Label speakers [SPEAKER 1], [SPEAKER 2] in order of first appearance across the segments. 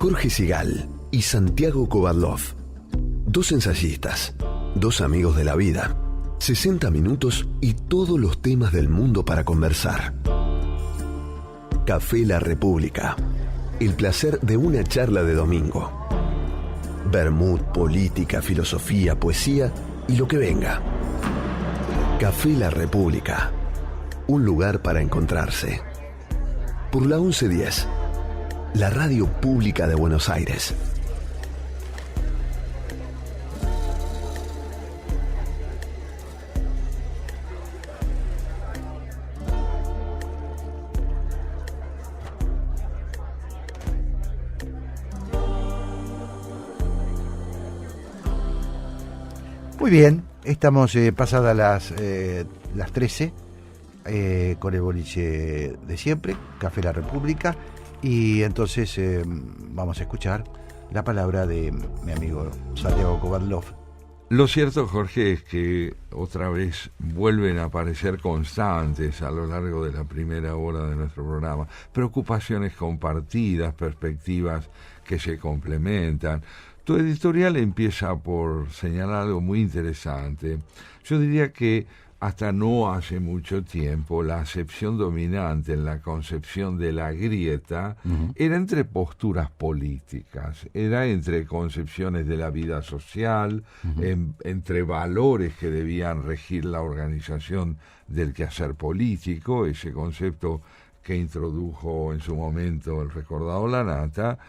[SPEAKER 1] Jorge Sigal y Santiago Kovadlov, dos ensayistas, dos amigos de la vida, 60 minutos y todos los temas del mundo para conversar. Café La República, el placer de una charla de domingo. Vermut, política, filosofía, poesía y lo que venga. Café La República, un lugar para encontrarse. Por la 1110, la radio pública de Buenos Aires.
[SPEAKER 2] Muy bien, estamos pasadas las 13 con el boliche de siempre, Café La República, y entonces vamos a escuchar la palabra de mi amigo Santiago Kovadlov.
[SPEAKER 3] Lo cierto, Jorge, es que otra vez vuelven a aparecer constantes a lo largo de la primera hora de nuestro programa, preocupaciones compartidas, perspectivas que se complementan. Tu editorial empieza por señalar algo muy interesante. Yo diría que hasta no hace mucho tiempo la acepción dominante en la concepción de la grieta era entre posturas políticas, era entre concepciones de la vida social, entre valores que debían regir la organización del quehacer político, ese concepto que introdujo en su momento el recordado Lanata.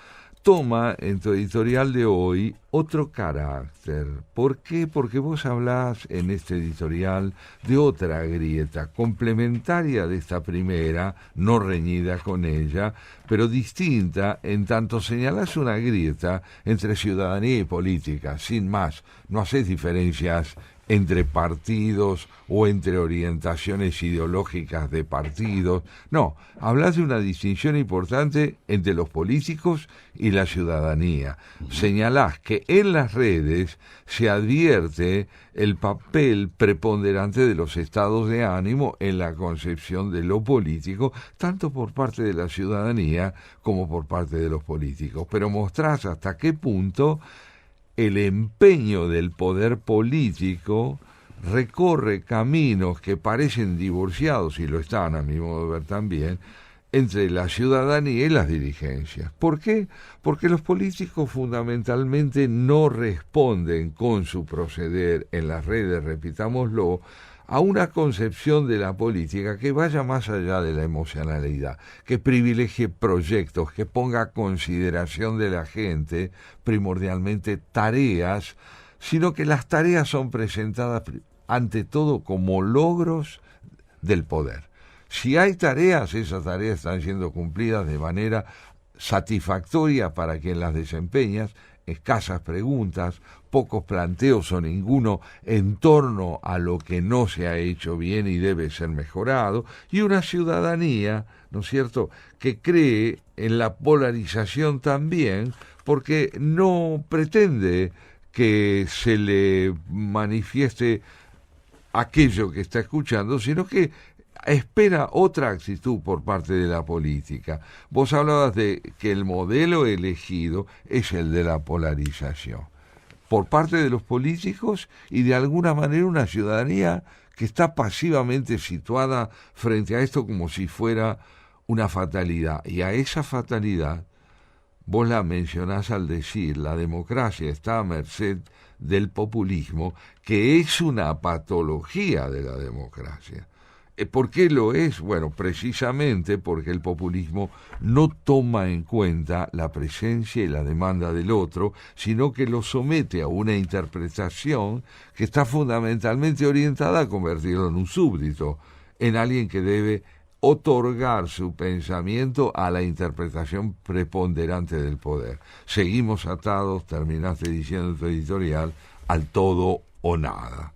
[SPEAKER 3] Toma en tu editorial de hoy otro carácter. ¿Por qué? Porque vos hablás en este editorial de otra grieta, complementaria de esta primera, no reñida con ella, pero distinta en tanto señalás una grieta entre ciudadanía y política, sin más. No hacés diferencias entre partidos o entre orientaciones ideológicas de partidos. No, hablas de una distinción importante entre los políticos y la ciudadanía. Señalás que en las redes se advierte el papel preponderante de los estados de ánimo en la concepción de lo político, tanto por parte de la ciudadanía como por parte de los políticos. Pero mostrás hasta qué punto el empeño del poder político recorre caminos que parecen divorciados, y lo están a mi modo de ver también, entre la ciudadanía y las dirigencias. ¿Por qué? Porque los políticos fundamentalmente no responden con su proceder en las redes, repitámoslo, a una concepción de la política que vaya más allá de la emocionalidad, que privilegie proyectos, que ponga a consideración de la gente primordialmente tareas, sino que las tareas son presentadas ante todo como logros del poder. Si hay tareas, esas tareas están siendo cumplidas de manera satisfactoria para quien las desempeña, escasas preguntas, pocos planteos o ninguno en torno a lo que no se ha hecho bien y debe ser mejorado, y una ciudadanía, ¿no es cierto?, que cree en la polarización también, porque no pretende que se le manifieste aquello que está escuchando, sino que espera otra actitud por parte de la política. Vos hablabas de que el modelo elegido es el de la polarización por parte de los políticos y de alguna manera una ciudadanía que está pasivamente situada frente a esto como si fuera una fatalidad. Y a esa fatalidad vos la mencionás al decir la democracia está a merced del populismo, que es una patología de la democracia. ¿Por qué lo es? Bueno, precisamente porque el populismo no toma en cuenta la presencia y la demanda del otro, sino que lo somete a una interpretación que está fundamentalmente orientada a convertirlo en un súbdito, en alguien que debe otorgar su pensamiento a la interpretación preponderante del poder. Seguimos atados, terminaste diciendo en tu editorial, al todo o nada.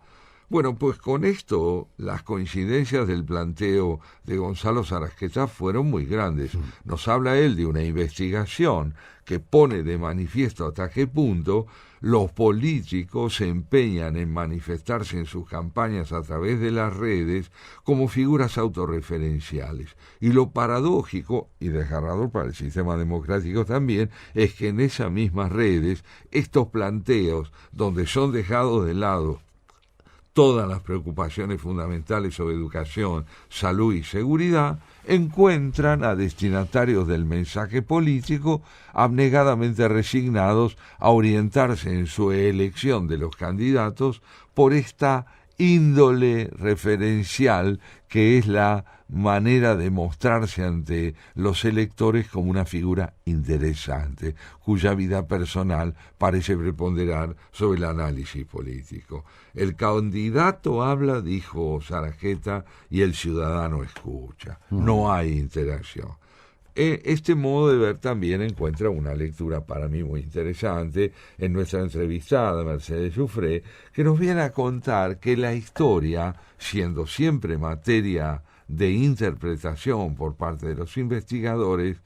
[SPEAKER 3] Bueno, pues con esto las coincidencias del planteo de Gonzalo Sarasqueta fueron muy grandes. Nos habla él de una investigación que pone de manifiesto hasta qué punto Los políticos se empeñan en manifestarse en sus campañas a través de las redes como figuras autorreferenciales. Y lo paradójico y desgarrador para el sistema democrático también es que en esas mismas redes estos planteos, donde son dejados de lado todas las preocupaciones fundamentales sobre educación, salud y seguridad, encuentran a destinatarios del mensaje político abnegadamente resignados a orientarse en su elección de los candidatos por esta índole referencial que es la manera de mostrarse ante los electores como una figura interesante, cuya vida personal parece preponderar sobre el análisis político. El candidato habla, dijo Sarajeta, y el ciudadano escucha. No hay interacción. Este modo de ver también encuentra una lectura para mí muy interesante en nuestra entrevistada Mercedes Giuffré, que nos viene a contar que la historia, siendo siempre materia de interpretación por parte de los investigadores,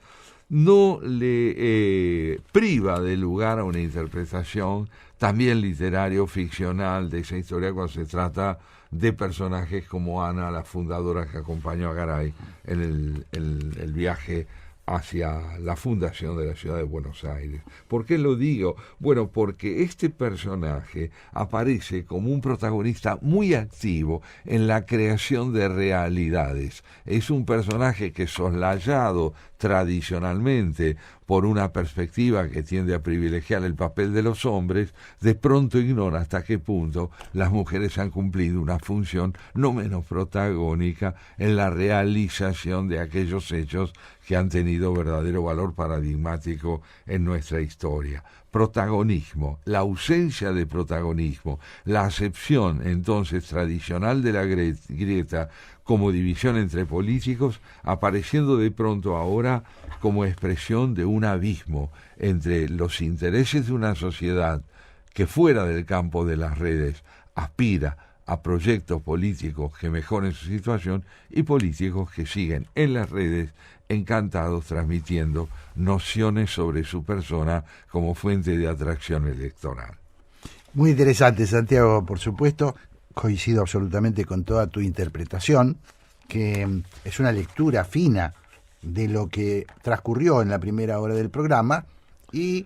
[SPEAKER 3] no le priva de lugar a una interpretación también literario, ficcional de esa historia cuando se trata de personajes como Ana, la fundadora que acompañó a Garay en el viaje hacia la fundación de la ciudad de Buenos Aires. ¿Por qué lo digo? Bueno, porque este personaje aparece como un protagonista muy activo en la creación de realidades. Es un personaje que, soslayado tradicionalmente por una perspectiva que tiende a privilegiar el papel de los hombres, de pronto ignora hasta qué punto las mujeres han cumplido una función no menos protagónica en la realización de aquellos hechos que han tenido verdadero valor paradigmático en nuestra historia. Protagonismo, la ausencia de protagonismo, la acepción entonces tradicional de la grieta como división entre políticos, apareciendo de pronto ahora como expresión de un abismo entre los intereses de una sociedad que fuera del campo de las redes aspira a proyectos políticos que mejoren su situación y políticos que siguen en las redes encantados transmitiendo nociones sobre su persona como fuente de atracción electoral.
[SPEAKER 2] Muy interesante, Santiago, por supuesto. Coincido absolutamente con toda tu interpretación, que es una lectura fina de lo que transcurrió en la primera hora del programa, y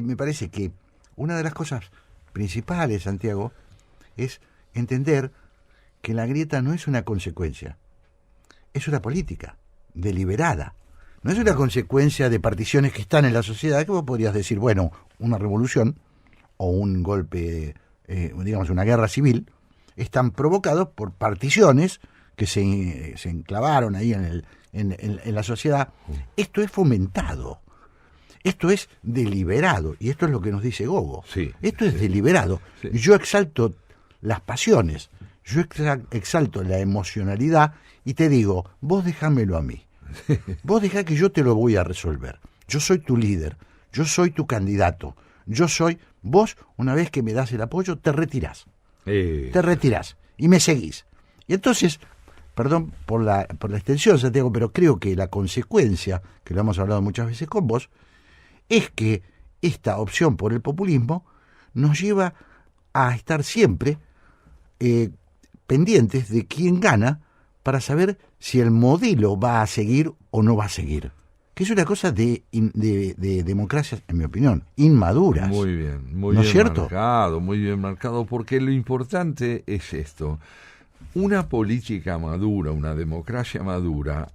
[SPEAKER 2] me parece que una de las cosas principales, Santiago, es entender que la grieta no es una consecuencia, es una política deliberada. No es una consecuencia de particiones que están en la sociedad, que vos podrías decir, bueno, una revolución o un golpe, digamos, una guerra civil, están provocados por particiones que se enclavaron ahí en la sociedad. Esto es fomentado, esto es deliberado, y esto es lo que nos dice Gogo.
[SPEAKER 3] Sí,
[SPEAKER 2] esto es deliberado. Sí. Yo exalto las pasiones, yo exalto la emocionalidad y te digo, vos dejámelo a mí. Vos dejá que yo te lo voy a resolver. Yo soy tu líder, yo soy tu candidato, vos, una vez que me das el apoyo, te retirás. Te retirás y me seguís. Y entonces, perdón por la extensión, Santiago, pero creo que la consecuencia, que lo hemos hablado muchas veces con vos, es que esta opción por el populismo nos lleva a estar siempre pendientes de quién gana para saber si el modelo va a seguir o no va a seguir. Que es una cosa de democracias, en mi opinión, inmaduras.
[SPEAKER 3] Muy bien,
[SPEAKER 2] ¿no es cierto?
[SPEAKER 3] Marcado, muy bien marcado, porque lo importante es esto. Una política madura, una democracia madura,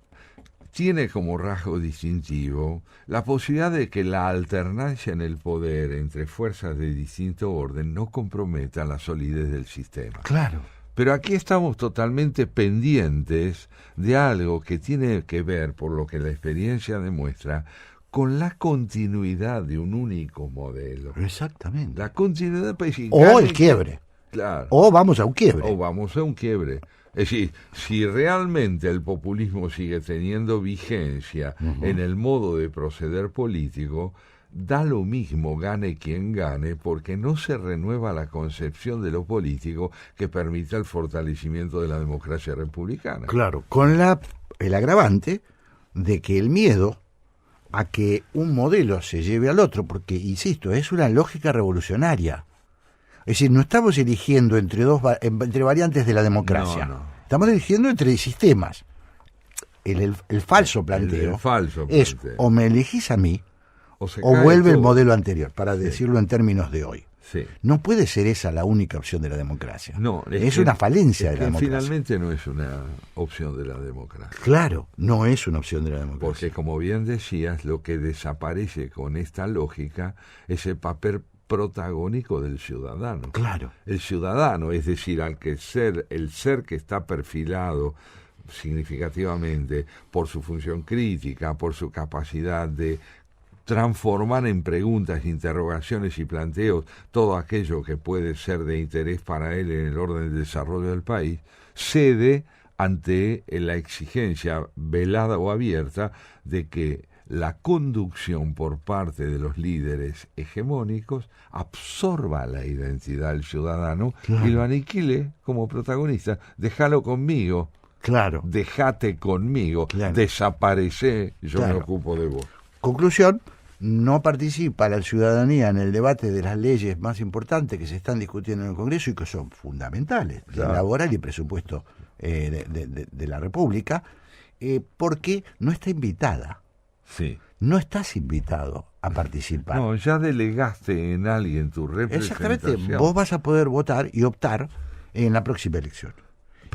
[SPEAKER 3] tiene como rasgo distintivo la posibilidad de que la alternancia en el poder entre fuerzas de distinto orden no comprometa la solidez del sistema.
[SPEAKER 2] Claro.
[SPEAKER 3] Pero aquí estamos totalmente pendientes de algo que tiene que ver, por lo que la experiencia demuestra, con la continuidad de un único modelo.
[SPEAKER 2] Exactamente.
[SPEAKER 3] La continuidad
[SPEAKER 2] o el quiebre.
[SPEAKER 3] Claro.
[SPEAKER 2] O vamos a un quiebre.
[SPEAKER 3] O vamos a un quiebre. Es decir, si realmente el populismo sigue teniendo vigencia en el modo de proceder político, da lo mismo gane quien gane, porque no se renueva la concepción de lo político que permita el fortalecimiento de la democracia republicana.
[SPEAKER 2] Claro, con el agravante de que el miedo a que un modelo se lleve al otro, porque, insisto, es una lógica revolucionaria. Es decir, no estamos eligiendo entre variantes de la democracia.
[SPEAKER 3] No.
[SPEAKER 2] Estamos eligiendo entre sistemas. El falso planteo es o me elegís a mí o vuelve el modelo anterior, para decirlo en términos de hoy.
[SPEAKER 3] Sí.
[SPEAKER 2] No puede ser esa la única opción de la democracia.
[SPEAKER 3] No,
[SPEAKER 2] es una falencia de la democracia.
[SPEAKER 3] Finalmente no es una opción de la democracia.
[SPEAKER 2] Claro, no es una opción de la democracia.
[SPEAKER 3] Porque, como bien decías, lo que desaparece con esta lógica es el papel protagónico del ciudadano.
[SPEAKER 2] Claro.
[SPEAKER 3] El ciudadano, es decir, el ser que está perfilado significativamente por su función crítica, por su capacidad de transformar en preguntas, interrogaciones y planteos todo aquello que puede ser de interés para él en el orden del desarrollo del país, cede ante la exigencia velada o abierta de que la conducción por parte de los líderes hegemónicos absorba la identidad del ciudadano, claro, y lo aniquile como protagonista. Déjalo conmigo.
[SPEAKER 2] Claro.
[SPEAKER 3] Déjate conmigo.
[SPEAKER 2] Claro.
[SPEAKER 3] Desaparece, yo
[SPEAKER 2] claro,
[SPEAKER 3] me ocupo de vos.
[SPEAKER 2] Conclusión: no participa la ciudadanía en el debate de las leyes más importantes que se están discutiendo en el Congreso y que son fundamentales, claro, ley laboral y presupuesto de la República, porque no está invitada.
[SPEAKER 3] Sí.
[SPEAKER 2] No estás invitado a participar.
[SPEAKER 3] No, ya delegaste en alguien tu representación.
[SPEAKER 2] Exactamente, vos vas a poder votar y optar en la próxima elección.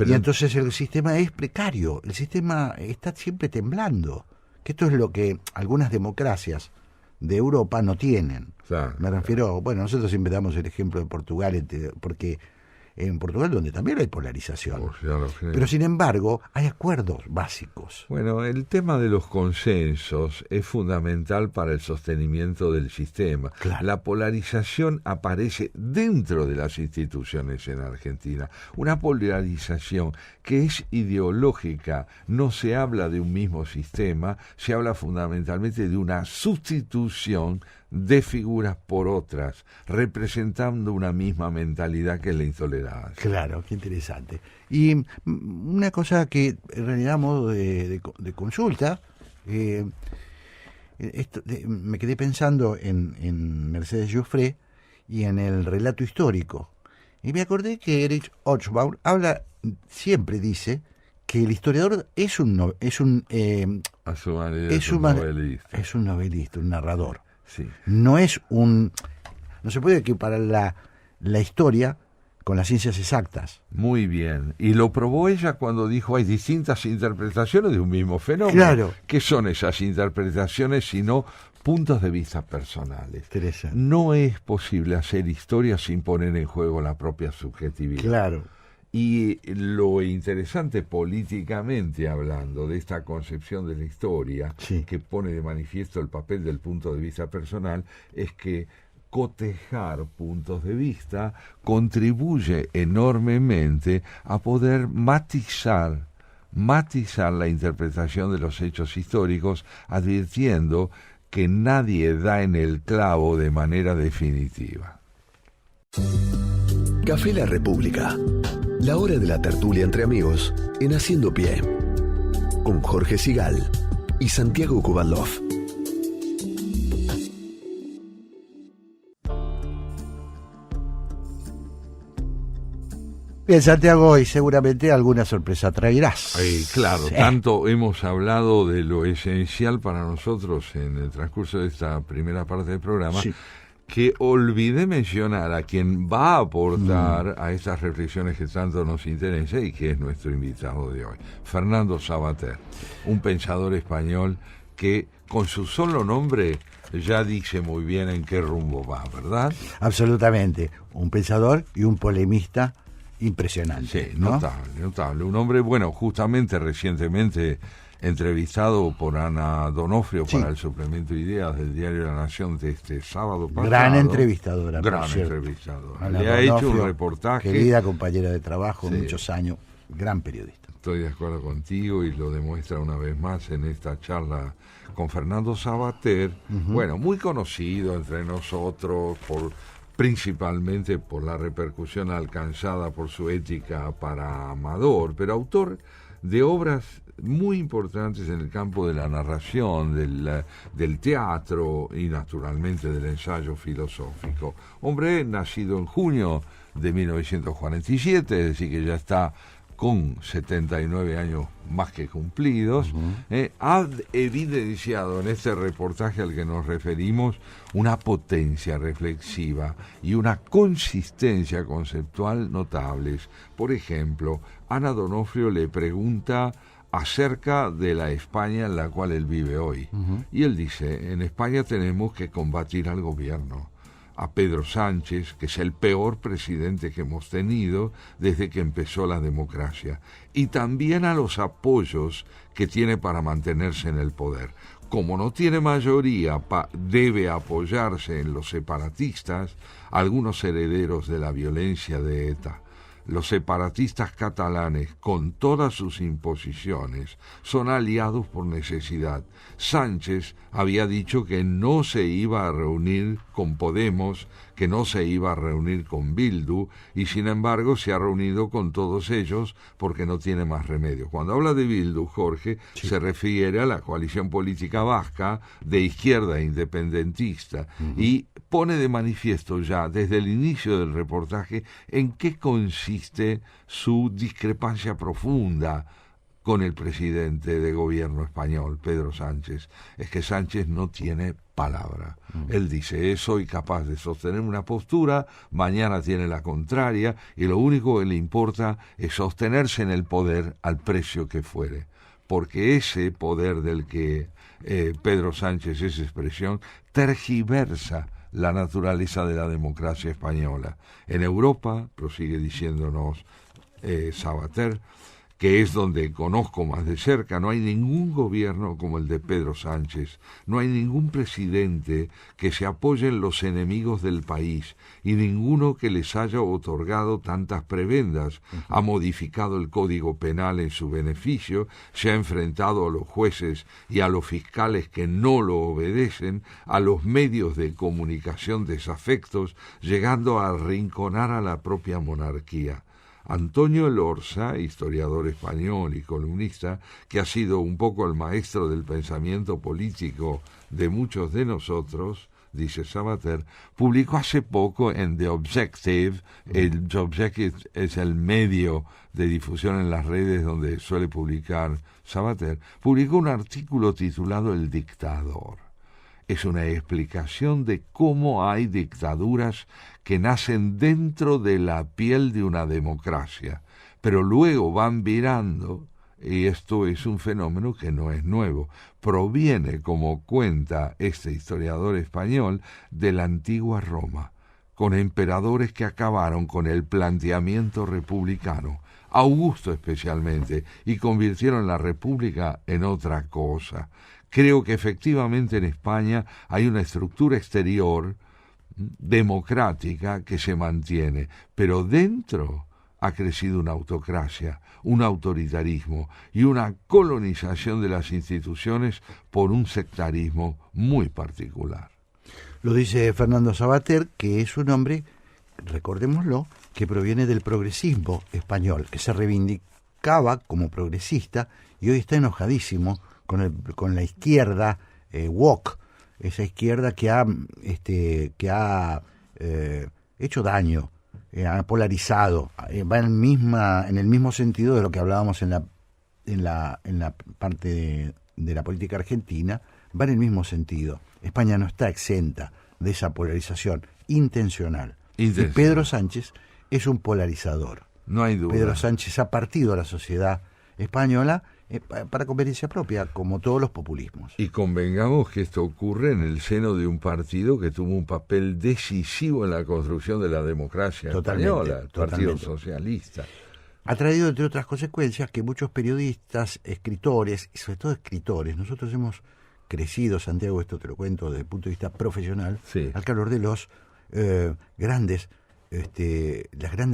[SPEAKER 2] Y entonces el sistema es precario, el sistema está siempre temblando, que esto es lo que algunas democracias de Europa no tienen. Claro. Me refiero, bueno, nosotros siempre damos el ejemplo de Portugal, porque en Portugal donde también hay polarización, pero sin embargo hay acuerdos básicos.
[SPEAKER 3] Bueno, el tema de los consensos es fundamental para el sostenimiento del sistema.
[SPEAKER 2] Claro.
[SPEAKER 3] La polarización aparece dentro de las instituciones en Argentina, una polarización que es ideológica. No se habla de un mismo sistema, se habla fundamentalmente de una sustitución de figuras por otras, representando una misma mentalidad que es la intolerancia.
[SPEAKER 2] Claro, qué interesante. Y una cosa que en realidad a modo de consulta, me quedé pensando en Mercedes Giuffre y en el relato histórico, y me acordé que Erich Hobsbawm siempre dice que el historiador es un novelista, un narrador.
[SPEAKER 3] Sí.
[SPEAKER 2] No se puede equiparar la historia con las ciencias exactas.
[SPEAKER 3] Muy bien. Y lo probó ella cuando dijo hay distintas interpretaciones de un mismo fenómeno.
[SPEAKER 2] Claro.
[SPEAKER 3] ¿Qué son esas interpretaciones sino puntos de vista personales?
[SPEAKER 2] Interesante.
[SPEAKER 3] No es posible hacer historia sin poner en juego la propia subjetividad.
[SPEAKER 2] Claro.
[SPEAKER 3] Y lo interesante políticamente hablando de esta concepción de la historia,
[SPEAKER 2] sí,
[SPEAKER 3] que pone de manifiesto el papel del punto de vista personal, es que cotejar puntos de vista contribuye enormemente a poder matizar la interpretación de los hechos históricos, advirtiendo que nadie da en el clavo de manera definitiva.
[SPEAKER 1] Café La República. La hora de la tertulia entre amigos en Haciendo Pie. Con Jorge Sigal y Santiago Kubalov.
[SPEAKER 2] Bien, Santiago, y seguramente alguna sorpresa traerás.
[SPEAKER 3] Claro, tanto hemos hablado de lo esencial para nosotros en el transcurso de esta primera parte del programa, sí, que olvidé mencionar a quien va a aportar a estas reflexiones que tanto nos interesa y que es nuestro invitado de hoy, Fernando Savater, un pensador español que con su solo nombre ya dice muy bien en qué rumbo va, ¿verdad?
[SPEAKER 2] Absolutamente, un pensador y un polemista impresionante.
[SPEAKER 3] Sí,
[SPEAKER 2] ¿no?
[SPEAKER 3] Notable. Un hombre, bueno, justamente recientemente entrevistado por Ana Donofrio, sí, para el suplemento Ideas del Diario de la Nación de este sábado pasado.
[SPEAKER 2] Gran entrevistadora.
[SPEAKER 3] Ana Le ha hecho un reportaje.
[SPEAKER 2] Querida compañera de trabajo, sí, muchos años, gran periodista.
[SPEAKER 3] Estoy de acuerdo contigo y lo demuestra una vez más en esta charla con Fernando Savater, bueno, muy conocido entre nosotros principalmente por la repercusión alcanzada por su ética para Amador, pero autor de obras muy importantes en el campo de la narración, del teatro y naturalmente del ensayo filosófico. Hombre nacido en junio de 1947, es decir, que ya está con 79 años más que cumplidos, ha evidenciado en este reportaje al que nos referimos una potencia reflexiva y una consistencia conceptual notables. Por ejemplo, Ana Donofrio le pregunta acerca de la España en la cual él vive hoy. Y él dice, en España tenemos que combatir al gobierno, a Pedro Sánchez, que es el peor presidente que hemos tenido desde que empezó la democracia, y también a los apoyos que tiene para mantenerse en el poder. Como no tiene mayoría, debe apoyarse en los separatistas, algunos herederos de la violencia de ETA. Los separatistas catalanes, con todas sus imposiciones, son aliados por necesidad. Sánchez había dicho que no se iba a reunir con Podemos, que no se iba a reunir con Bildu, y sin embargo se ha reunido con todos ellos porque no tiene más remedio. Cuando habla de Bildu, Jorge, se refiere a la coalición política vasca de izquierda independentista, y pone de manifiesto ya desde el inicio del reportaje en qué consiste su discrepancia profunda con el presidente de gobierno español, Pedro Sánchez. Es que Sánchez no tiene palabra. Él dice, soy capaz de sostener una postura, mañana tiene la contraria, y lo único que le importa es sostenerse en el poder al precio que fuere. Porque ese poder del que Pedro Sánchez es expresión, tergiversa la naturaleza de la democracia española. En Europa, prosigue diciéndonos Sabater, que es donde conozco más de cerca, no hay ningún gobierno como el de Pedro Sánchez, no hay ningún presidente que se apoye en los enemigos del país y ninguno que les haya otorgado tantas prebendas, ha modificado el Código Penal en su beneficio, se ha enfrentado a los jueces y a los fiscales que no lo obedecen, a los medios de comunicación desafectos, llegando a arrinconar a la propia monarquía. Antonio Elorza, historiador español y columnista, que ha sido un poco el maestro del pensamiento político de muchos de nosotros, dice Sabater, publicó hace poco en The Objective, The Objective es el medio de difusión en las redes donde suele publicar Sabater, publicó un artículo titulado El dictador. Es una explicación de cómo hay dictaduras que nacen dentro de la piel de una democracia, pero luego van virando, y esto es un fenómeno que no es nuevo. Proviene, como cuenta este historiador español, de la antigua Roma, con emperadores que acabaron con el planteamiento republicano, Augusto especialmente, y convirtieron la república en otra cosa. Creo que efectivamente en España hay una estructura exterior democrática que se mantiene, pero dentro ha crecido una autocracia, un autoritarismo y una colonización de las instituciones por un sectarismo muy particular.
[SPEAKER 2] Lo dice Fernando Sabater, que es un hombre, recordémoslo, que proviene del progresismo español, que se reivindicaba como progresista y hoy está enojadísimo con la izquierda woke, esa izquierda que ha hecho daño, ha polarizado, va en el mismo sentido de lo que hablábamos en la parte de la política argentina, va en el mismo sentido. España no está exenta de esa polarización intencional. Y Pedro Sánchez es un polarizador.
[SPEAKER 3] No hay duda.
[SPEAKER 2] Pedro Sánchez ha partido a la sociedad española para conveniencia propia, como todos los populismos.
[SPEAKER 3] Y convengamos que esto ocurre en el seno de un partido que tuvo un papel decisivo en la construcción de la democracia española, el Partido Socialista.
[SPEAKER 2] Ha traído, entre otras consecuencias, que muchos periodistas, escritores, y sobre todo escritores, nosotros hemos crecido, Santiago, esto te lo cuento desde el punto de vista profesional,
[SPEAKER 3] sí,
[SPEAKER 2] al calor de los las grandes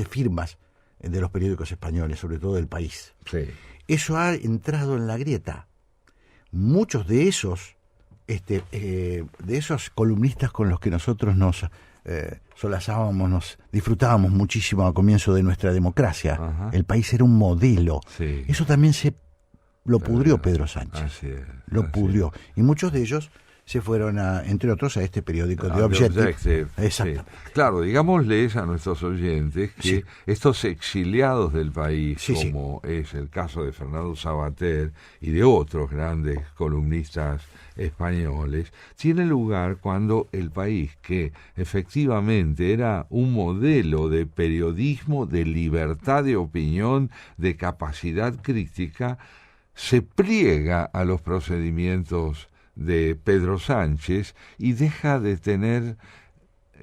[SPEAKER 2] firmas de los periódicos españoles, sobre todo del País.
[SPEAKER 3] Sí.
[SPEAKER 2] Eso ha entrado en la grieta. Muchos de esos columnistas con los que nosotros nos solazábamos, disfrutábamos muchísimo al comienzo de nuestra democracia.
[SPEAKER 3] Ajá.
[SPEAKER 2] El país era un modelo.
[SPEAKER 3] Sí.
[SPEAKER 2] Eso también lo pudrió Pedro Sánchez.
[SPEAKER 3] Así es,
[SPEAKER 2] Lo
[SPEAKER 3] así
[SPEAKER 2] pudrió. Y muchos de ellos se fueron, entre otros, a este periódico de
[SPEAKER 3] The
[SPEAKER 2] Objective.
[SPEAKER 3] Objective,
[SPEAKER 2] Exactamente.
[SPEAKER 3] sí. Claro, digámosles a nuestros oyentes que
[SPEAKER 2] Sí.
[SPEAKER 3] estos exiliados del país,
[SPEAKER 2] Sí, sí.
[SPEAKER 3] como es el caso de Fernando Savater y de otros grandes columnistas españoles, tiene lugar cuando el país, que efectivamente era un modelo de periodismo, de libertad de opinión, de capacidad crítica, se pliega a los procedimientos de Pedro Sánchez y deja de tener,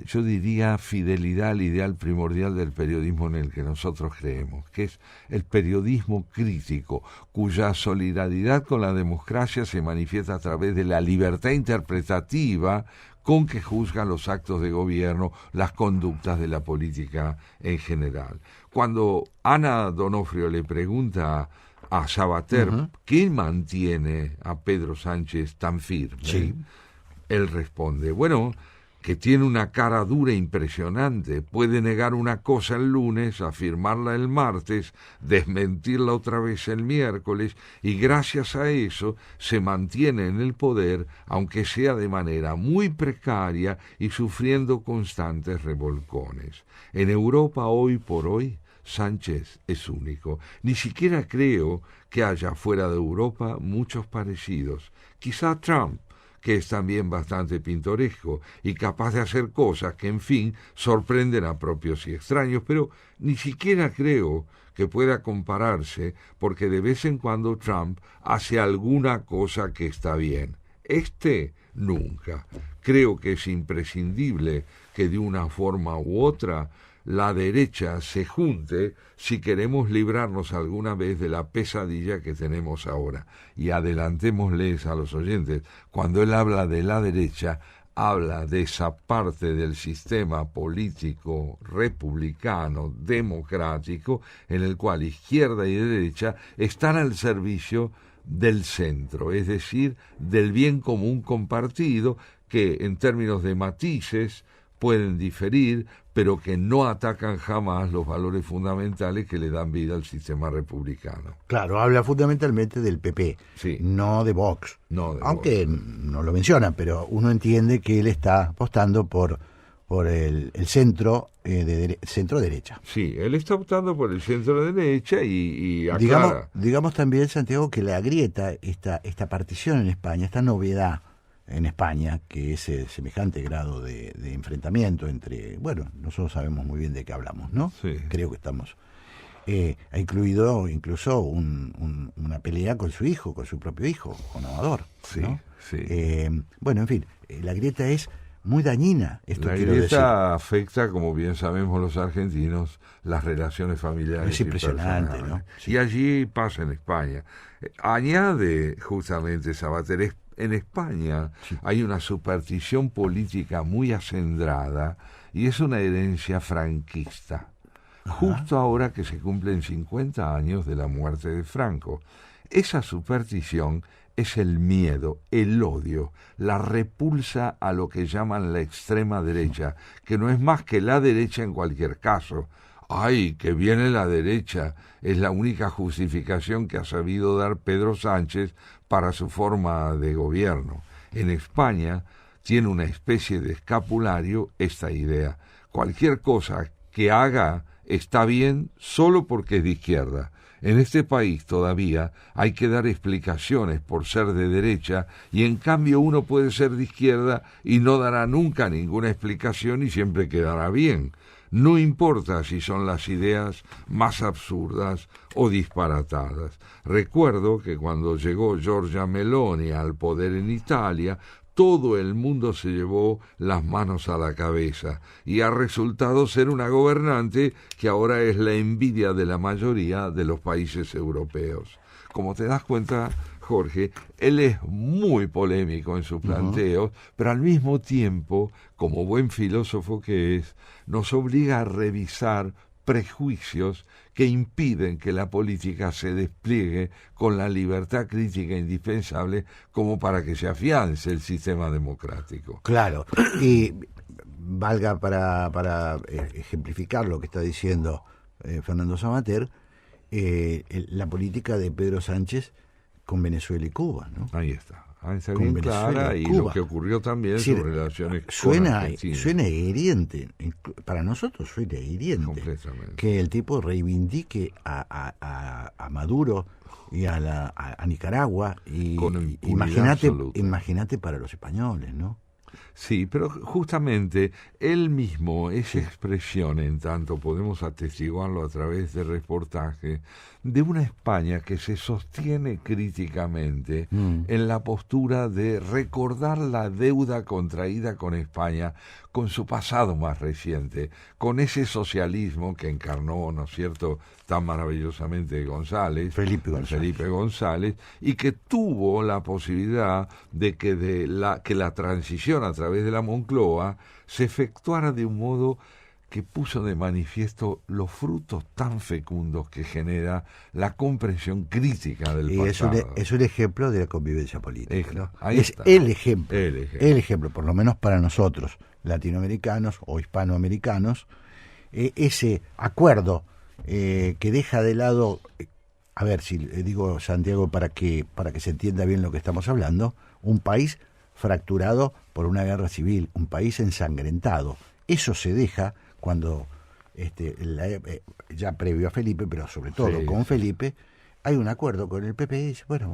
[SPEAKER 3] yo diría, fidelidad al ideal primordial del periodismo en el que nosotros creemos, que es el periodismo crítico, cuya solidaridad con la democracia se manifiesta a través de la libertad interpretativa con que juzga los actos de gobierno, las conductas de la política en general. Cuando Ana Donofrio le pregunta a Savater, ¿quién mantiene a Pedro Sánchez tan firme?
[SPEAKER 2] Sí.
[SPEAKER 3] Él responde, bueno, que tiene una cara dura impresionante, puede negar una cosa el lunes, afirmarla el martes, desmentirla otra vez el miércoles, y gracias a eso se mantiene en el poder, aunque sea de manera muy precaria y sufriendo constantes revolcones. En Europa hoy por hoy, Sánchez es único. Ni siquiera creo que haya fuera de Europa muchos parecidos. Quizá Trump, que es también bastante pintoresco y capaz de hacer cosas que, en fin, sorprenden a propios y extraños, pero ni siquiera creo que pueda compararse, porque de vez en cuando Trump hace alguna cosa que está bien. Nunca. Creo que es imprescindible que de una forma u otra la derecha se junte si queremos librarnos alguna vez de la pesadilla que tenemos ahora. Y adelantémosles a los oyentes, cuando él habla de la derecha, habla de esa parte del sistema político republicano, democrático, en el cual izquierda y derecha están al servicio del centro, es decir, del bien común compartido, que en términos de matices pueden diferir, pero que no atacan jamás los valores fundamentales que le dan vida al sistema republicano.
[SPEAKER 2] Claro, habla fundamentalmente del PP,
[SPEAKER 3] Sí.
[SPEAKER 2] no de Vox.
[SPEAKER 3] No de
[SPEAKER 2] Aunque
[SPEAKER 3] Vox.
[SPEAKER 2] no lo menciona, pero uno entiende que él está apostando por el centro, centro-derecha.
[SPEAKER 3] Sí, él está optando por el centro-derecha y aclara.
[SPEAKER 2] Digamos también, Santiago, que la grieta, esta partición en España, esta novedad en España, que es semejante grado de enfrentamiento entre, bueno, nosotros sabemos muy bien de qué hablamos, ¿no?
[SPEAKER 3] Sí.
[SPEAKER 2] Creo que estamos. Ha incluido incluso una pelea con su hijo, con su propio hijo, con Amador, ¿no?
[SPEAKER 3] Sí.
[SPEAKER 2] Bueno, en fin, la grieta es muy dañina, esto
[SPEAKER 3] La
[SPEAKER 2] quiero decir.
[SPEAKER 3] grieta afecta, como bien sabemos los argentinos, las relaciones familiares.
[SPEAKER 2] Es impresionante,
[SPEAKER 3] y personales.
[SPEAKER 2] ¿no? Sí.
[SPEAKER 3] Y allí pasa en España. Añade justamente Savater, en España hay una superstición política muy acendrada y es una herencia franquista. Justo ahora que se cumplen 50 años de la muerte de Franco. Esa superstición es el miedo, el odio, la repulsa a lo que llaman la extrema derecha, que no es más que la derecha en cualquier caso. ¡Ay, que viene la derecha! Es la única justificación que ha sabido dar Pedro Sánchez para su forma de gobierno. En España tiene una especie de escapulario esta idea. Cualquier cosa que haga está bien solo porque es de izquierda. En este país todavía hay que dar explicaciones por ser de derecha y en cambio uno puede ser de izquierda y no dará nunca ninguna explicación y siempre quedará bien. No importa si son las ideas más absurdas o disparatadas. Recuerdo que cuando llegó Giorgia Meloni al poder en Italia, todo el mundo se llevó las manos a la cabeza y ha resultado ser una gobernante que ahora es la envidia de la mayoría de los países europeos. Como te das cuenta, Jorge, él es muy polémico en sus planteos, pero al mismo tiempo, como buen filósofo que es, nos obliga a revisar prejuicios que impiden que la política se despliegue con la libertad crítica indispensable como para que se afiance el sistema democrático.
[SPEAKER 2] Claro, y valga para ejemplificar lo que está diciendo Fernando Savater, la política de Pedro Sánchez con Venezuela y Cuba, ¿no?
[SPEAKER 3] Ahí está. Ahí está
[SPEAKER 2] Con
[SPEAKER 3] bien
[SPEAKER 2] Venezuela
[SPEAKER 3] clara,
[SPEAKER 2] y
[SPEAKER 3] y
[SPEAKER 2] Cuba.
[SPEAKER 3] lo que ocurrió también
[SPEAKER 2] Es decir,
[SPEAKER 3] sus relaciones con
[SPEAKER 2] suena
[SPEAKER 3] Argentina.
[SPEAKER 2] hiriente, para nosotros suena hiriente
[SPEAKER 3] Completamente.
[SPEAKER 2] que el tipo reivindique a Maduro y a Nicaragua, y
[SPEAKER 3] Con impunidad absoluta.
[SPEAKER 2] imagínate para los españoles, ¿no?
[SPEAKER 3] Sí, pero justamente él mismo, esa expresión, en tanto podemos atestiguarlo a través de reportaje, de una España que se sostiene críticamente en la postura de recordar la deuda contraída con España, con su pasado más reciente, con ese socialismo que encarnó, ¿no es cierto?, tan maravillosamente Felipe González, y que tuvo la posibilidad de que la transición a través de la Moncloa se efectuara de un modo que puso de manifiesto los frutos tan fecundos que genera la comprensión crítica del
[SPEAKER 2] Y
[SPEAKER 3] pasado.
[SPEAKER 2] es un ejemplo de la convivencia política, ¿no?
[SPEAKER 3] Ahí
[SPEAKER 2] Es
[SPEAKER 3] está.
[SPEAKER 2] el ejemplo, por lo menos para nosotros, latinoamericanos o hispanoamericanos, ese acuerdo que deja de lado, a ver si digo, Santiago, para que se entienda bien lo que estamos hablando, un país fracturado por una guerra civil, un país ensangrentado. Eso se deja cuando, ya previo a Felipe, pero sobre todo con Felipe, hay un acuerdo con el PP y dice, bueno,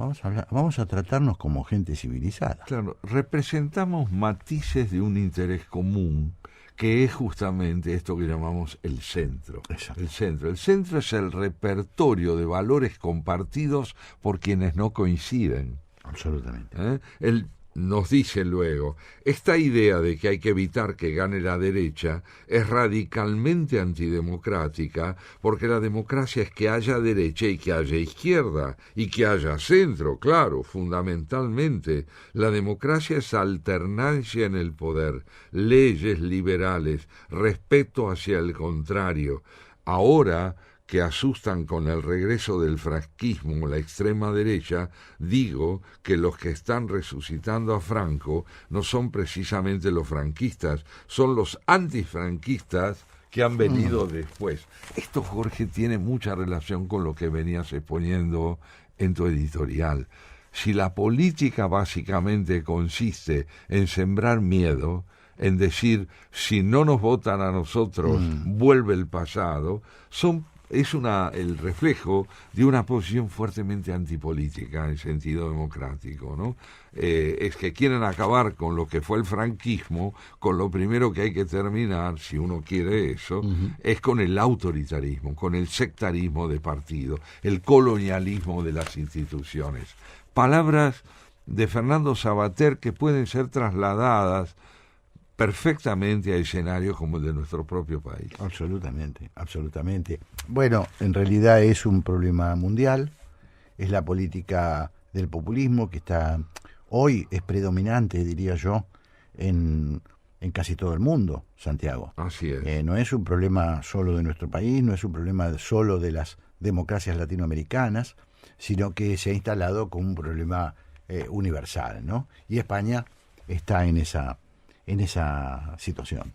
[SPEAKER 2] vamos a tratarnos como gente civilizada.
[SPEAKER 3] Claro, representamos matices de un interés común, que es justamente esto que llamamos el centro.
[SPEAKER 2] Exacto.
[SPEAKER 3] El centro es el repertorio de valores compartidos por quienes no coinciden.
[SPEAKER 2] Absolutamente.
[SPEAKER 3] Nos dice luego, esta idea de que hay que evitar que gane la derecha es radicalmente antidemocrática, porque la democracia es que haya derecha y que haya izquierda, y que haya centro, claro, fundamentalmente. La democracia es alternancia en el poder, leyes liberales, respeto hacia el contrario. Ahora que asustan con el regreso del franquismo, la extrema derecha, digo que los que están resucitando a Franco no son precisamente los franquistas, son los antifranquistas que han venido después. Esto, Jorge, tiene mucha relación con lo que venías exponiendo en tu editorial. Si la política básicamente consiste en sembrar miedo, en decir, si no nos votan a nosotros, vuelve el pasado, es el reflejo de una posición fuertemente antipolítica en sentido democrático, ¿no? Es que quieren acabar con lo que fue el franquismo, con lo primero que hay que terminar, si uno quiere eso, es con el autoritarismo, con el sectarismo de partido, el colonialismo de las instituciones. Palabras de Fernando Savater que pueden ser trasladadas perfectamente a escenarios como el de nuestro propio país.
[SPEAKER 2] Absolutamente, absolutamente. Bueno, en realidad es un problema mundial, es la política del populismo que hoy es predominante, diría yo, en casi todo el mundo, Santiago.
[SPEAKER 3] Así es.
[SPEAKER 2] No es un problema solo de nuestro país, no es un problema solo de las democracias latinoamericanas, sino que se ha instalado como un problema universal, ¿no? Y España está en esa situación.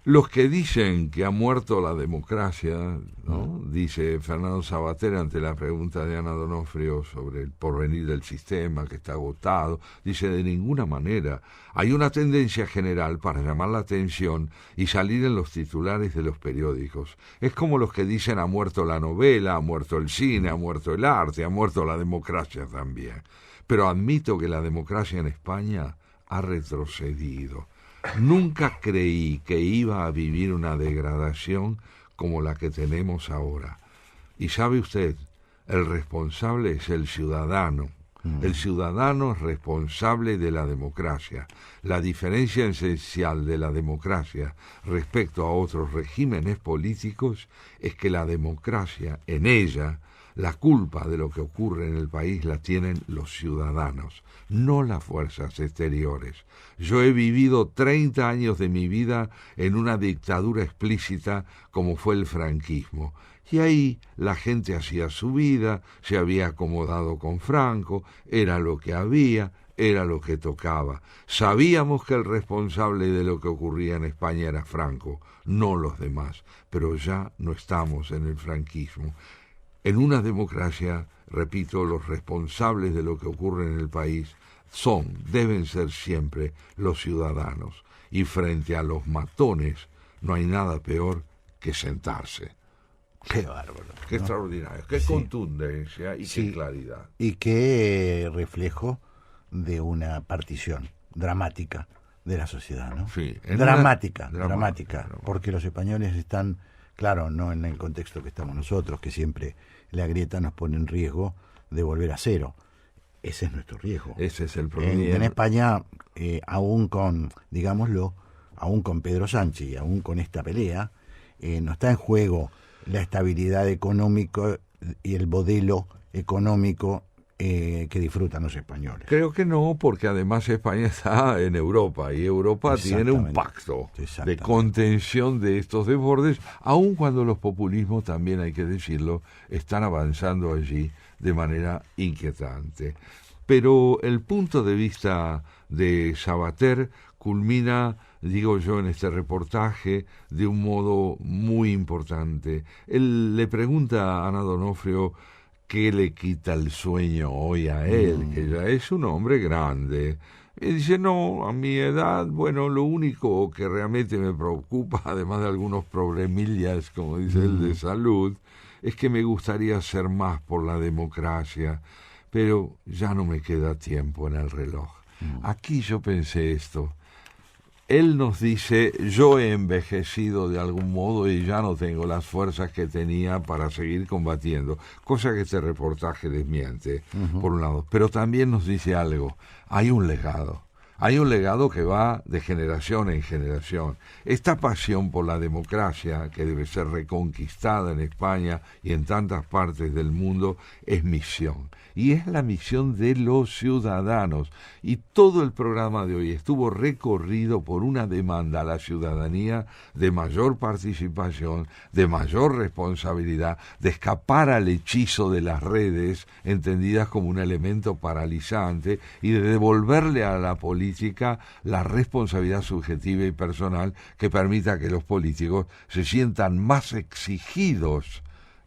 [SPEAKER 3] Los que dicen que ha muerto la democracia, ¿no? Dice Fernando Savater ante la pregunta de Ana Donofrio sobre el porvenir del sistema, que está agotado, dice, de ninguna manera. Hay una tendencia general para llamar la atención y salir en los titulares de los periódicos. Es como los que dicen ha muerto la novela, ha muerto el cine, ha muerto el arte, ha muerto la democracia también. Pero admito que la democracia en España ha retrocedido. Nunca creí que iba a vivir una degradación como la que tenemos ahora. Y sabe usted, el responsable es el ciudadano. El ciudadano es responsable de la democracia. La diferencia esencial de la democracia respecto a otros regímenes políticos es que la democracia, en ella, la culpa de lo que ocurre en el país la tienen los ciudadanos, no las fuerzas exteriores. Yo he vivido 30 años de mi vida en una dictadura explícita como fue el franquismo. Y ahí la gente hacía su vida, se había acomodado con Franco, era lo que había, era lo que tocaba. Sabíamos que el responsable de lo que ocurría en España era Franco, no los demás, pero ya no estamos en el franquismo. En una democracia, repito, los responsables de lo que ocurre en el país deben ser siempre los ciudadanos, y frente a los matones no hay nada peor que sentarse.
[SPEAKER 2] Qué bárbaro.
[SPEAKER 3] Qué extraordinario, qué contundencia y qué claridad.
[SPEAKER 2] Y qué reflejo de una partición dramática de la sociedad, ¿no?
[SPEAKER 3] Sí,
[SPEAKER 2] dramática,
[SPEAKER 3] dramática.
[SPEAKER 2] Porque los españoles están, claro, no en el contexto que estamos nosotros, que siempre la grieta nos pone en riesgo de volver a cero. Ese es nuestro riesgo.
[SPEAKER 3] Ese es el problema.
[SPEAKER 2] En España, aún con, digámoslo, aún con Pedro Sánchez y aún con esta pelea, no está en juego la estabilidad económica y el modelo económico que disfrutan los españoles.
[SPEAKER 3] Creo que no, porque además España está en Europa y Europa tiene un pacto de contención de estos desbordes, aun cuando los populismos, también hay que decirlo, están avanzando allí de manera inquietante. Pero el punto de vista de Sabater culmina, digo yo, en este reportaje de un modo muy importante. Él le pregunta a Ana Donofrio qué le quita el sueño hoy a él, que ya es un hombre grande. Y dice, no, a mi edad, bueno, lo único que realmente me preocupa, además de algunos problemillas, como dice él, de salud, es que me gustaría hacer más por la democracia, pero ya no me queda tiempo en el reloj. Aquí yo pensé esto. Él nos dice, yo he envejecido de algún modo y ya no tengo las fuerzas que tenía para seguir combatiendo, cosa que este reportaje desmiente, por un lado. Pero también nos dice algo, hay un legado que va de generación en generación. Esta pasión por la democracia, que debe ser reconquistada en España y en tantas partes del mundo, es misión. Y es la misión de los ciudadanos. Y todo el programa de hoy estuvo recorrido por una demanda a la ciudadanía de mayor participación, de mayor responsabilidad, de escapar al hechizo de las redes, entendidas como un elemento paralizante, y de devolverle a la política la responsabilidad subjetiva y personal que permita que los políticos se sientan más exigidos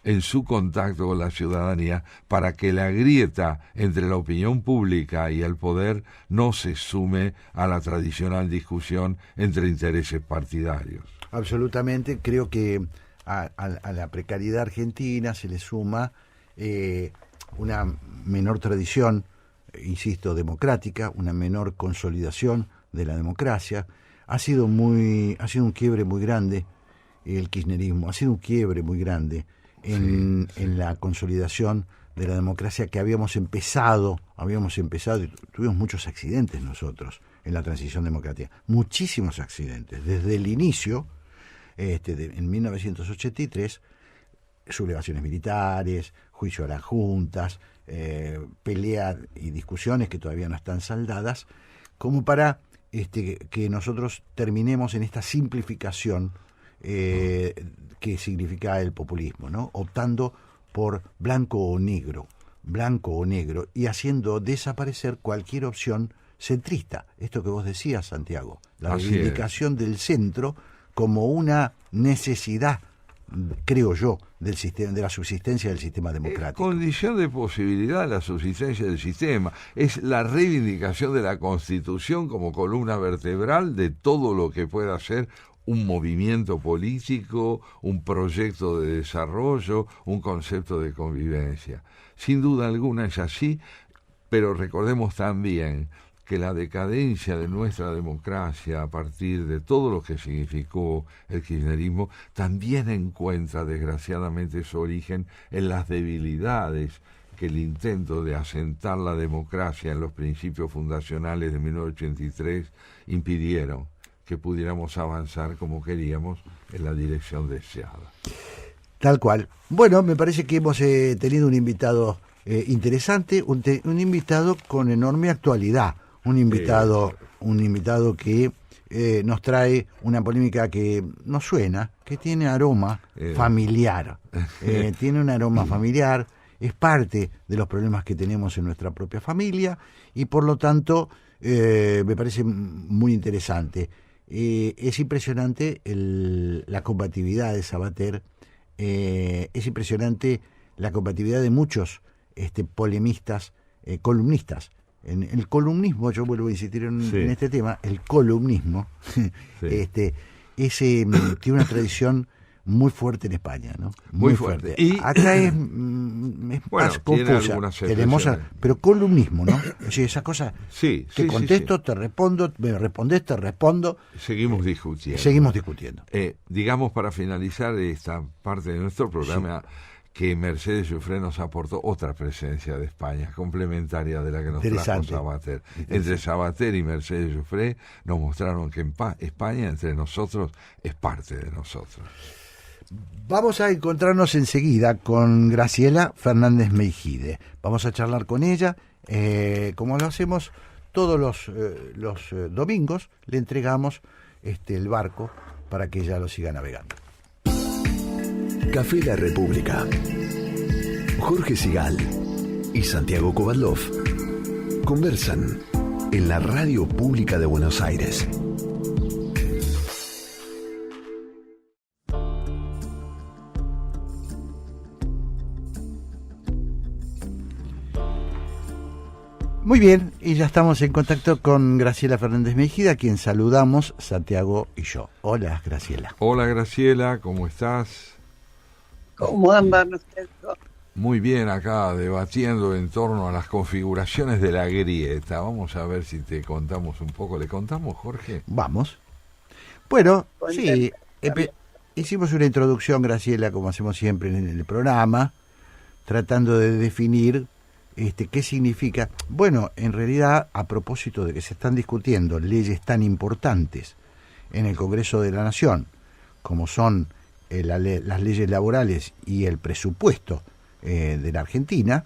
[SPEAKER 3] en su contacto con la ciudadanía para que la grieta entre la opinión pública y el poder no se sume a la tradicional discusión entre intereses partidarios.
[SPEAKER 2] Absolutamente, creo que a la precariedad argentina se le suma una menor tradición, insisto, democrática, una menor consolidación de la democracia. Ha sido un quiebre muy grande el kirchnerismo, ha sido un quiebre muy grande en la consolidación de la democracia que habíamos empezado y tuvimos muchos accidentes nosotros en la transición democrática, muchísimos accidentes, desde el inicio, en 1983, sublevaciones militares, juicio a las juntas, peleas y discusiones que todavía no están saldadas, como para que nosotros terminemos en esta simplificación que significa el populismo, ¿no? Optando por blanco o negro, y haciendo desaparecer cualquier opción centrista. Esto que vos decías, Santiago, la reivindicación del centro como una necesidad, creo yo, del sistema, de la subsistencia del sistema democrático.
[SPEAKER 3] Condición de posibilidad de la subsistencia del sistema. Es la reivindicación de la Constitución como columna vertebral de todo lo que pueda ser un movimiento político, un proyecto de desarrollo, un concepto de convivencia. Sin duda alguna es así, pero recordemos también que la decadencia de nuestra democracia a partir de todo lo que significó el kirchnerismo también encuentra desgraciadamente su origen en las debilidades que el intento de asentar la democracia en los principios fundacionales de 1983 impidieron que pudiéramos avanzar como queríamos en la dirección deseada.
[SPEAKER 2] Tal cual. Bueno, me parece que hemos tenido un invitado interesante, un invitado con enorme actualidad, un invitado que nos trae una polémica que nos suena, que tiene aroma familiar, tiene un aroma familiar es parte de los problemas que tenemos en nuestra propia familia y por lo tanto me parece muy interesante. Es impresionante la combatividad de Sabater, es impresionante la combatividad de muchos polemistas, columnistas. En el columnismo, yo vuelvo a insistir en este tema, el columnismo tiene una tradición muy fuerte en España, ¿no? Muy fuerte. Y acá es más confusa. Pero columnismo, ¿no? O sea, esa cosa, te contesto, te respondo, me respondes, te respondo.
[SPEAKER 3] Seguimos discutiendo. Digamos, para finalizar esta parte de nuestro programa, que Mercedes Giuffré nos aportó otra presencia de España, complementaria de la que nos trajo Sabater. Entre Sabater y Mercedes Giuffré nos mostraron que España, entre nosotros, es parte de nosotros.
[SPEAKER 2] Vamos a encontrarnos enseguida con Graciela Fernández Meijide. Vamos a charlar con ella, como lo hacemos todos los domingos, le entregamos el barco para que ella lo siga navegando.
[SPEAKER 1] Café La República. Jorge Sigal y Santiago Kovadlov conversan en la Radio Pública de Buenos Aires.
[SPEAKER 2] Muy bien, y ya estamos en contacto con Graciela Fernández Meijide, a quien saludamos Santiago y yo. Hola, Graciela.
[SPEAKER 3] Hola, Graciela, ¿cómo estás?
[SPEAKER 4] ¿Cómo andan ustedes?
[SPEAKER 3] Muy bien, acá debatiendo en torno a las configuraciones de la grieta. Vamos a ver si te contamos un poco. ¿Le contamos, Jorge?
[SPEAKER 2] Vamos. Bueno, sí, hicimos una introducción, Graciela, como hacemos siempre en el programa, tratando de definir qué significa. Bueno, en realidad, a propósito de que se están discutiendo leyes tan importantes en el Congreso de la Nación, como son las leyes laborales y el presupuesto de la Argentina,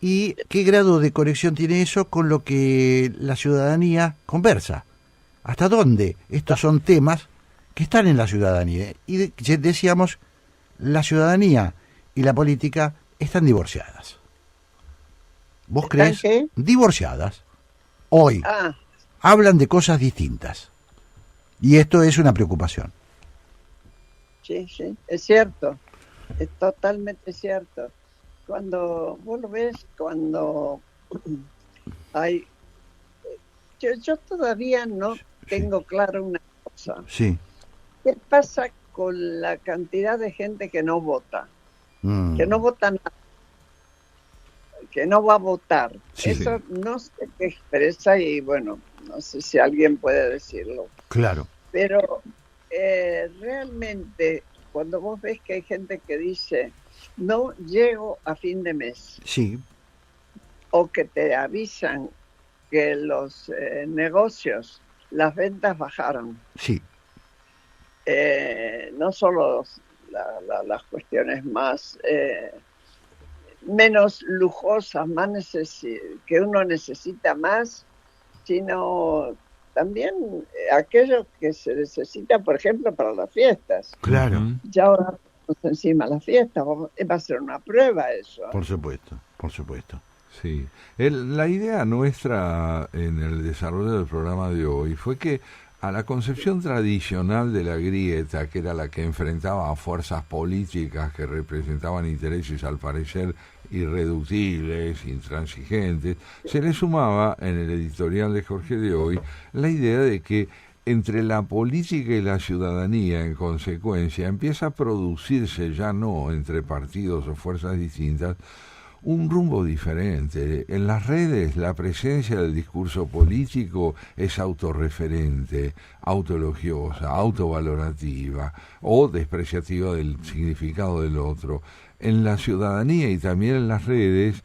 [SPEAKER 2] y qué grado de conexión tiene eso con lo que la ciudadanía conversa. ¿Hasta dónde estos son temas que están en la ciudadanía? Y decíamos, la ciudadanía y la política están divorciadas. ¿Vos crees?
[SPEAKER 4] ¿Qué?
[SPEAKER 2] Divorciadas. Hoy hablan de cosas distintas. Y esto es una preocupación.
[SPEAKER 4] Sí, es cierto. Es totalmente cierto. Cuando vos lo ves, cuando hay... Yo todavía no tengo claro una cosa.
[SPEAKER 2] Sí.
[SPEAKER 4] ¿Qué pasa con la cantidad de gente que no vota? Que no vota nada. Que no va a votar. Eso no sé qué expresa y bueno, no sé si alguien puede decirlo.
[SPEAKER 2] Claro.
[SPEAKER 4] Pero realmente cuando vos ves que hay gente que dice no llego a fin de mes, o que te avisan que los negocios, las ventas bajaron, no solo las cuestiones más menos lujosas, más que uno necesita más, sino también aquello que se necesita, por ejemplo, para las fiestas.
[SPEAKER 2] Claro.
[SPEAKER 4] Ya ahora encima las fiestas, va a ser una prueba eso.
[SPEAKER 2] Por supuesto.
[SPEAKER 3] Sí. La idea nuestra en el desarrollo del programa de hoy fue que a la concepción tradicional de la grieta, que era la que enfrentaba a fuerzas políticas que representaban intereses al parecer irreductibles, intransigentes, se le sumaba en el editorial de Jorge de hoy la idea de que entre la política y la ciudadanía, en consecuencia, empieza a producirse, ya no entre partidos o fuerzas distintas, un rumbo diferente. En las redes la presencia del discurso político es autorreferente, autoelogiosa, autovalorativa o despreciativa del significado del otro. En la ciudadanía y también en las redes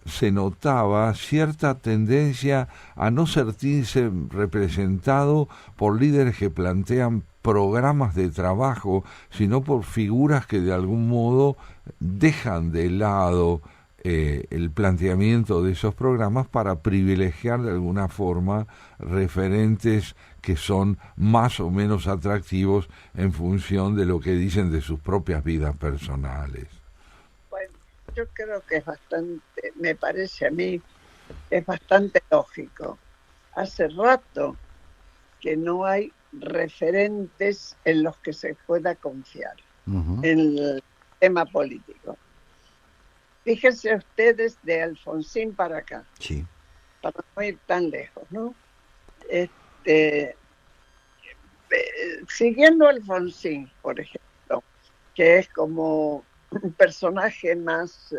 [SPEAKER 3] se notaba cierta tendencia a no sentirse representado por líderes que plantean programas de trabajo, sino por figuras que de algún modo dejan de lado el planteamiento de esos programas para privilegiar de alguna forma referentes que son más o menos atractivos en función de lo que dicen de sus propias vidas personales.
[SPEAKER 4] Bueno, yo creo que es bastante, me parece a mí, es bastante lógico. Hace rato que no hay referentes en los que se pueda confiar en el tema político. Fíjense ustedes de Alfonsín para acá,
[SPEAKER 2] sí,
[SPEAKER 4] para no ir tan lejos, ¿no? Siguiendo a Alfonsín, por ejemplo, que es como un personaje más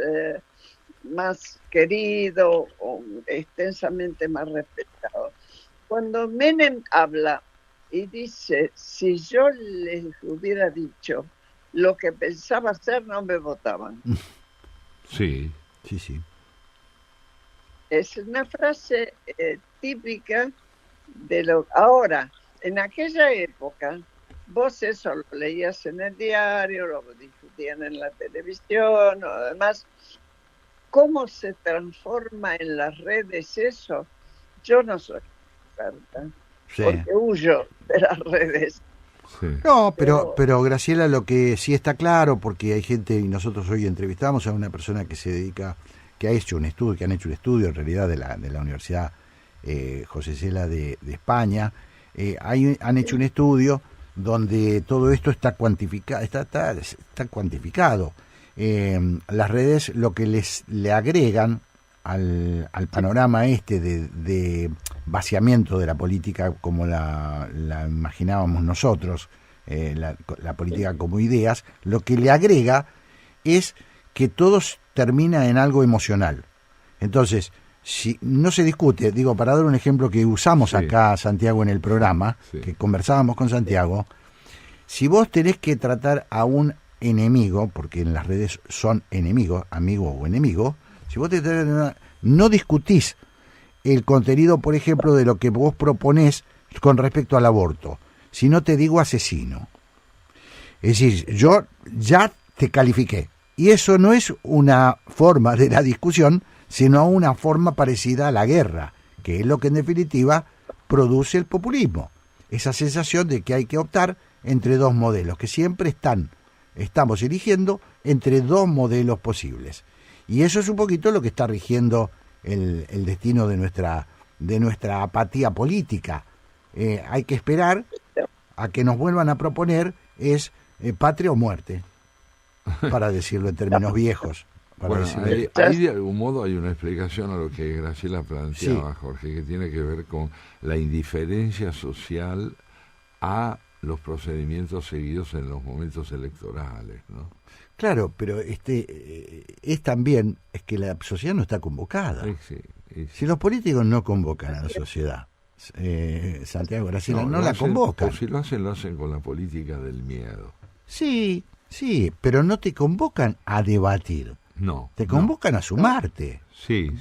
[SPEAKER 4] querido o extensamente más respetado. Cuando Menem habla y dice, si yo les hubiera dicho lo que pensaba hacer, no me votaban.
[SPEAKER 3] Sí.
[SPEAKER 2] Sí.
[SPEAKER 4] Es una frase típica de lo... Ahora, en aquella época, vos eso lo leías en el diario, lo discutían en la televisión, o además, ¿cómo se transforma en las redes eso? Yo no soy experta, porque huyo de las redes.
[SPEAKER 2] Sí. No, pero Graciela, lo que sí está claro, porque hay gente, y nosotros hoy entrevistamos a una persona que se dedica, que han hecho un estudio en realidad de la Universidad José Cela de España, han hecho un estudio donde todo esto está cuantificado, está cuantificado. Las redes lo que le agregan al panorama de vaciamiento de la política como la imaginábamos nosotros, la política como ideas, lo que le agrega es que todo termina en algo emocional. Entonces, si no se discute, digo, para dar un ejemplo que usamos acá, Santiago, en el programa, que conversábamos con Santiago, si vos tenés que tratar a un enemigo, porque en las redes son enemigos, amigo o enemigo, si vos no discutís el contenido, por ejemplo, de lo que vos proponés con respecto al aborto, si no te digo asesino. Es decir, yo ya te califiqué. Y eso no es una forma de la discusión, sino una forma parecida a la guerra, que es lo que en definitiva produce el populismo. Esa sensación de que hay que optar entre dos modelos, que siempre estamos eligiendo entre dos modelos posibles. Y eso es un poquito lo que está rigiendo el destino de nuestra apatía política. Hay que esperar a que nos vuelvan a proponer patria o muerte, para decirlo en términos viejos.
[SPEAKER 3] Bueno, ahí de algún modo hay una explicación a lo que Graciela planteaba, Jorge, que tiene que ver con la indiferencia social a los procedimientos seguidos en los momentos electorales, ¿no?
[SPEAKER 2] Claro, pero es también que la sociedad no está convocada.
[SPEAKER 3] Sí.
[SPEAKER 2] Si los políticos no convocan a la sociedad, Santiago, Graciela, no la convocan.
[SPEAKER 3] O si lo hacen con la política del miedo.
[SPEAKER 2] Sí, pero no te convocan a debatir.
[SPEAKER 3] No.
[SPEAKER 2] Te convocan a sumarte.
[SPEAKER 3] Sí.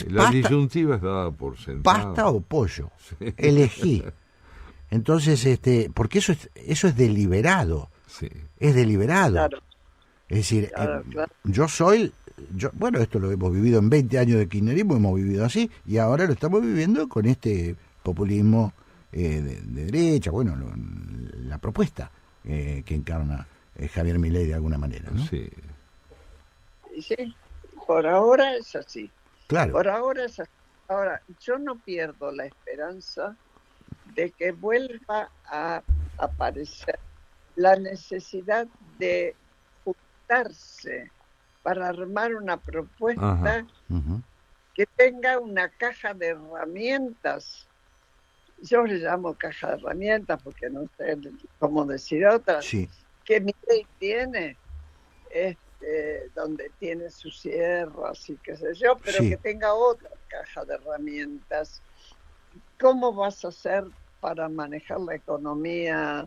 [SPEAKER 2] La
[SPEAKER 3] disyuntiva es dada por sentado.
[SPEAKER 2] Pasta o pollo. Sí. Elegí. Entonces, porque eso es deliberado.
[SPEAKER 3] Sí.
[SPEAKER 2] Es deliberado.
[SPEAKER 4] Claro.
[SPEAKER 2] Es decir, bueno, esto lo hemos vivido en 20 años de kirchnerismo, hemos vivido así, y ahora lo estamos viviendo con este populismo de derecha, bueno, la propuesta que encarna Javier Milei de alguna manera, ¿no?
[SPEAKER 3] Sí.
[SPEAKER 4] Sí, por ahora es así.
[SPEAKER 2] Claro.
[SPEAKER 4] Por ahora es así. Ahora, yo no pierdo la esperanza de que vuelva a aparecer la necesidad de juntarse para armar una propuesta que tenga una caja de herramientas. Yo le llamo caja de herramientas porque no sé cómo decir otras.
[SPEAKER 2] Sí.
[SPEAKER 4] Que Milei tiene, donde tiene sus sierras y qué sé yo, pero que tenga otra caja de herramientas. ¿Cómo vas a hacer para manejar la economía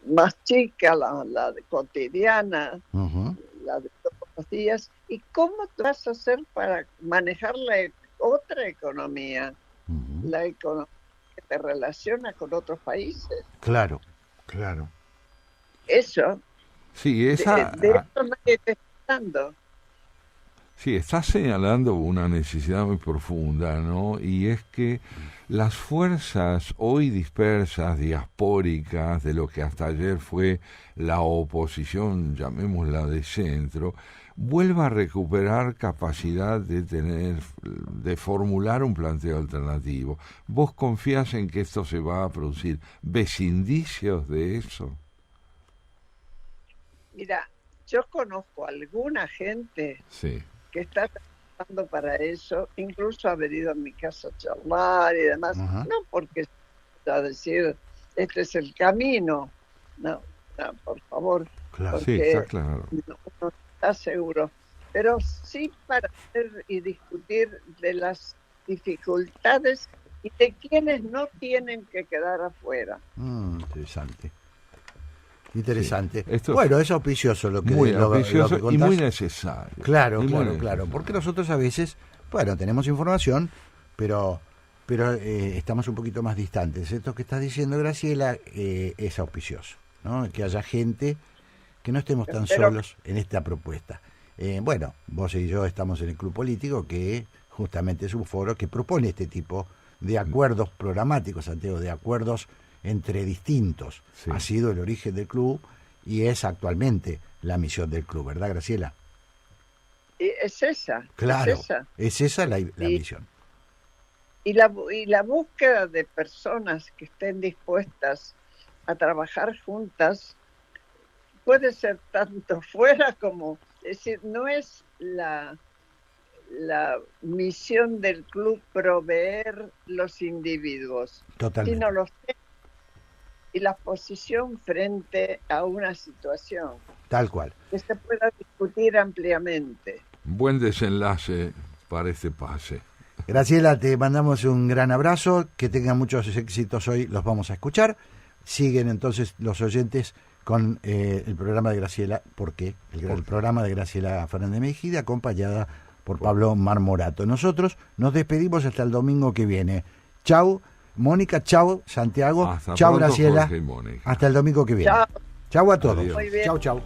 [SPEAKER 4] más chica, la cotidiana, la de todos los días? ¿Y cómo te vas a hacer para manejar la otra economía, la economía que te relaciona con otros países?
[SPEAKER 2] Claro.
[SPEAKER 4] Eso.
[SPEAKER 3] Sí, esa...
[SPEAKER 4] De eso nadie está hablando.
[SPEAKER 3] Sí, está señalando una necesidad muy profunda, ¿no? Y es que las fuerzas hoy dispersas, diaspóricas, de lo que hasta ayer fue la oposición, llamémosla de centro, vuelva a recuperar capacidad de formular un planteo alternativo. ¿Vos confías en que esto se va a producir? ¿Ves indicios de eso?
[SPEAKER 4] Mira, yo conozco a alguna gente que está trabajando para eso, incluso ha venido a mi casa a charlar y demás, no porque a decir, este es el camino, no, por favor,
[SPEAKER 2] claro.
[SPEAKER 3] Sí, está claro.
[SPEAKER 4] No está seguro, pero sí para ver y discutir de las dificultades y de quienes no tienen que quedar afuera.
[SPEAKER 2] Interesante.
[SPEAKER 3] Sí,
[SPEAKER 2] bueno, es auspicioso lo que
[SPEAKER 3] muy auspicioso
[SPEAKER 2] lo que
[SPEAKER 3] y muy necesario.
[SPEAKER 2] Claro, porque nosotros a veces, tenemos información, pero estamos un poquito más distantes. Esto que estás diciendo, Graciela, es auspicioso, ¿no? Que haya gente, que no estemos tan solos en esta propuesta. Vos y yo estamos en el Club Político, que justamente es un foro que propone este tipo de acuerdos programáticos, Santiago, de acuerdos entre distintos. Sí. Ha sido el origen del club y es actualmente la misión del club, ¿verdad, Graciela?
[SPEAKER 4] Y es esa.
[SPEAKER 2] Claro, es esa la misión.
[SPEAKER 4] Y la búsqueda de personas que estén dispuestas a trabajar juntas puede ser tanto fuera como... Es decir, no es la misión del club proveer los individuos,
[SPEAKER 2] totalmente,
[SPEAKER 4] sino los temas y la posición frente a una situación.
[SPEAKER 2] Tal cual.
[SPEAKER 4] Que se pueda discutir ampliamente.
[SPEAKER 3] Buen desenlace para este pase.
[SPEAKER 2] Graciela, te mandamos un gran abrazo, que tengan muchos éxitos hoy, los vamos a escuchar. Siguen entonces los oyentes con el programa de Graciela, porque el programa de Graciela Fernández Mejía, acompañada por Pablo Marmorato. Nosotros nos despedimos hasta el domingo que viene. Chau, Mónica, chau, Santiago, chau, Graciela. Hasta el domingo que viene. Chau a todos.
[SPEAKER 4] Muy bien.
[SPEAKER 2] Chau.
[SPEAKER 4] Chau.